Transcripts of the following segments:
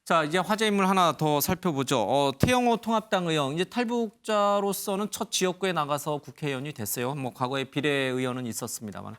자, 이제 화제 인물 하나 더 살펴보죠. 태영호 통합당 의원, 이제 탈북자로서는 첫 지역구에 나가서 국회의원이 됐어요. 뭐 과거에 비례의원은 있었습니다만,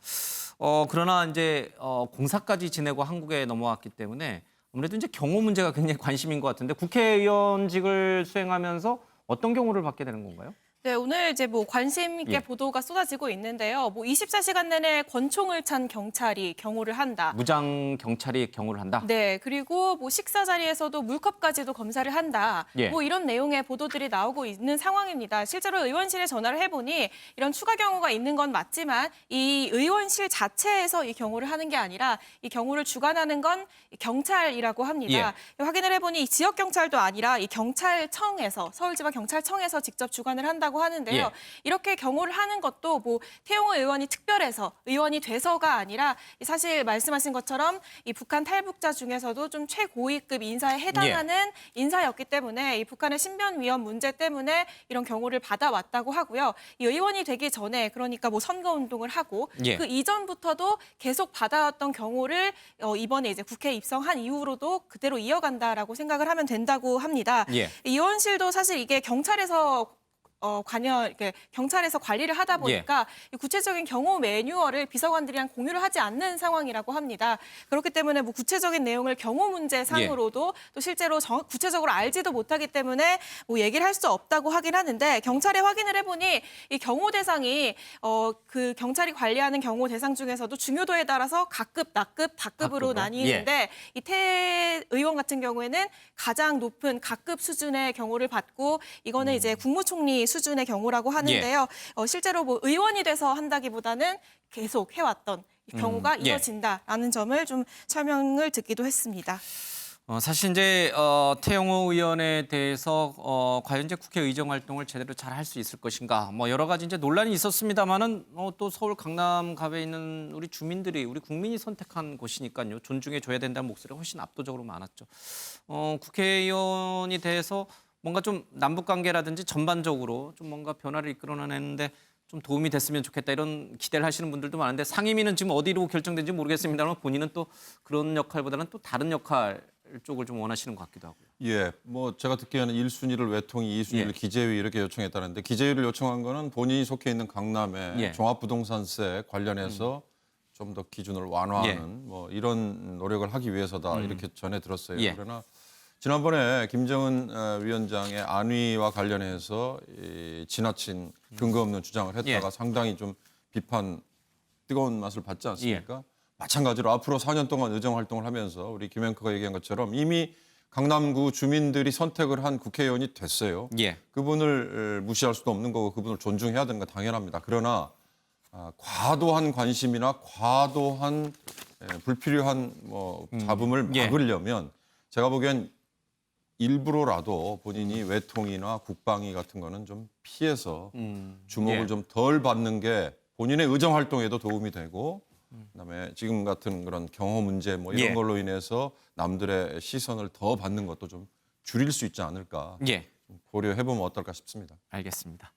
그러나 이제 공사까지 지내고 한국에 넘어왔기 때문에 아무래도 이제 경호 문제가 굉장히 관심인 것 같은데 국회의원직을 수행하면서 어떤 경호를 받게 되는 건가요? 네, 오늘 이제 뭐 관심 있게 예. 보도가 쏟아지고 있는데요. 뭐 24시간 내내 권총을 찬 경찰이 경호를 한다. 무장 경찰이 경호를 한다. 네, 그리고 뭐 식사 자리에서도 물컵까지도 검사를 한다. 예. 뭐 이런 내용의 보도들이 나오고 있는 상황입니다. 실제로 의원실에 전화를 해보니 이런 추가 경호가 있는 건 맞지만 이 의원실 자체에서 이 경호를 하는 게 아니라 이 경호를 주관하는 건 경찰이라고 합니다. 확인을 해보니 이 지역 경찰도 아니라 이 경찰청에서 서울지방경찰청에서 직접 주관을 한다고 하는데요. 예. 이렇게 경호를 하는 것도 뭐 태용호 의원이 특별해서 의원이 돼서가 아니라 사실 말씀하신 것처럼 이 북한 탈북자 중에서도 좀 최고위급 인사에 해당하는 인사였기 때문에 이 북한의 신변 위험 문제 때문에 이런 경호를 받아왔다고 하고요. 이 의원이 되기 전에 그러니까 뭐 선거운동을 하고 그 이전부터도 계속 받아왔던 경호를 이번에 이제 국회에 입성한 이후로도 그대로 이어간다라고 생각을 하면 된다고 합니다. 예. 의원실도 사실 이게 경찰에서 이렇게 경찰에서 관리를 하다 보니까 이 구체적인 경호 매뉴얼을 비서관들이랑 공유를 하지 않는 상황이라고 합니다. 그렇기 때문에 뭐 구체적인 내용을 경호 문제상으로도 또 실제로 구체적으로 알지도 못하기 때문에 뭐 얘기를 할 수 없다고 하긴 하는데 경찰에 확인을 해보니 이 경호 대상이 그 경찰이 관리하는 경호 대상 중에서도 중요도에 따라서 각급, 낙급, 다급으로 나뉘는데 이 태 의원 같은 경우에는 가장 높은 각급 수준의 경호를 받고 이거는 이제 국무총리 수준의 경우라고 하는데요. 실제로 뭐 의원이 돼서 한다기보다는 계속 해왔던 경우가 이어진다라는 점을 좀 설명을 듣기도 했습니다. 사실 이제 태영호 의원에 대해서 과연 이제 국회 의정 활동을 제대로 잘 할 수 있을 것인가, 뭐 여러 가지 이제 논란이 있었습니다만은 또 서울 강남갑에 있는 우리 주민들이 우리 국민이 선택한 곳이니까요, 존중해 줘야 된다는 목소리가 훨씬 압도적으로 많았죠. 국회의원이 돼서 뭔가 좀 남북 관계라든지 전반적으로 좀 뭔가 변화를 이끌어내는데 좀 도움이 됐으면 좋겠다 이런 기대를 하시는 분들도 많은데 상임위는 지금 어디로 결정된지 모르겠습니다만 본인은 또 그런 역할보다는 또 다른 역할 쪽을 좀 원하시는 것 같기도 하고요. 예, 뭐 제가 듣기에는 1순위를 외통위, 2순위를 기재위 이렇게 요청했다는데 기재위를 요청한 거는 본인이 속해 있는 강남의 종합부동산세 관련해서 좀 더 기준을 완화하는 뭐 이런 노력을 하기 위해서다 이렇게 전해 들었어요. 그러나 지난번에 김정은 위원장의 안위와 관련해서 지나친 근거 없는 주장을 했다가 상당히 좀 비판, 뜨거운 맛을 받지 않습니까? 마찬가지로 앞으로 4년 동안 의정 활동을 하면서 우리 김 앵커가 얘기한 것처럼 이미 강남구 주민들이 선택을 한 국회의원이 됐어요. 그분을 무시할 수도 없는 거고 그분을 존중해야 되는 건 당연합니다. 그러나 과도한 관심이나 과도한 불필요한 뭐 잡음을 막으려면 제가 보기엔 일부러라도 본인이 외통이나 국방위 같은 거는 좀 피해서 주목을 좀 덜 받는 게 본인의 의정 활동에도 도움이 되고 그다음에 지금 같은 그런 경호 문제 뭐 이런 걸로 인해서 남들의 시선을 더 받는 것도 좀 줄일 수 있지 않을까 고려해보면 어떨까 싶습니다. 알겠습니다.